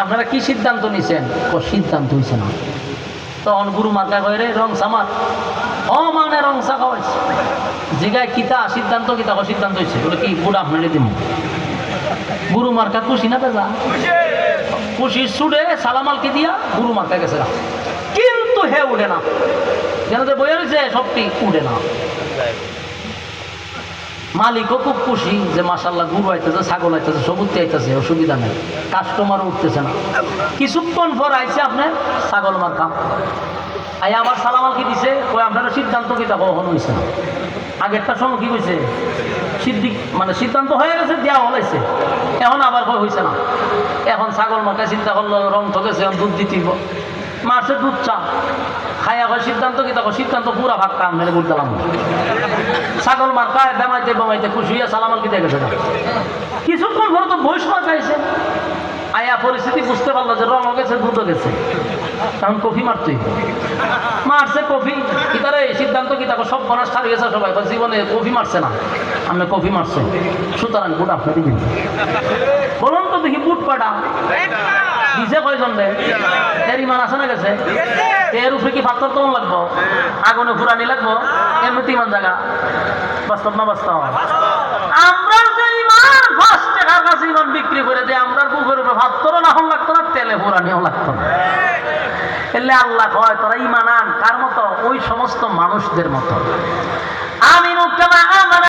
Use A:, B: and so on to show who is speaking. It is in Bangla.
A: আপনারা কি সিদ্ধান্ত নিছেন? সিদ্ধান্ত হয়েছে না। তখন গুরু মার্কা কয়ে রে রং সামার মানে রং চা খাওয়াইছে জিগায় কিতা সিদ্ধান্ত কিতা সিদ্ধান্ত হয়েছে বলে কি গুড় আপনারে দিব। গুরু মার্কা খুশি না বেজা? খুশি ছুটে সালামালকে দিয়া গুরু মার্কা গেছে, কিন্তু হে উঠে না, যেন বইয়ে রয়েছে সবটি উঠে না। মালিকও খুব খুশি যে মাশাল্লাহ গুরু আইতেছে, ছাগল আইতেছে, সবুজটি আইতেছে, অসুবিধা নেই। কাস্টমার উঠতেছে না। কিছুক্ষণ পর আইছে আপনার ছাগল মার্কা আই আবার সালামালকে দিছে, কই আপনারা সিদ্ধান্ত কিতা কখনো হয়েছে না। আগেরটা সময় কি হয়েছে মানে সিদ্ধান্ত হয়ে গেছে, দেওয়া হলাইছে, এখন আবার কই হয়েছে না। এখন ছাগল মার্কা চিন্তা করলো রং ঠকেছে, এখন দুধ দিতেইব, মাসে দুধ চা খাইয়া হয় সিদ্ধান্ত কিতা সিদ্ধান্ত পুরা ভাগ কাম মেরে গুড় দিলাম। ছাগল মার্কায় বেমাইতে বেমাইতে খুশি হইয়া সালামালকে দিয়ে গেছে। কিছুক্ষণ পর তো বয়স মার্কাইছে, আয়া পরিস্থিতি বুঝতে পারলো যে রঙও গেছে দুধও গেছে, তখন কফি মারতেই মারছে। কফি কিতারে সিদ্ধান্ত কি তাকে সব বনাস ছাড়িয়ে গেছে সবাই, জীবনে কফি মারছে না, আপনি কফি মারছে, সুতরাং বুট আপনি দিবেন। বলুন তো দেখি বুট পাটা দিছে কয়জন রে? এর ইমান আছে না গেছে? এর উপরে কি পাথর তখন লাগবো, আগুনে ফুরানি লাগবো? এমনিতে ইমান জায়গা বাস্তব না বাস্তব? আমরা যে ইমান 5 টাকার কাছে ইমান বিক্রি করে দেয়, আমরা বুকের উপরে ভাত তোর না হল লাগতো না, তেলে ফুরানিও লাগতো না। এলে আল্লাহ কয় তোরা ইমান আন কার মতো? ওই সমস্ত মানুষদের মতো। আমিনু কামা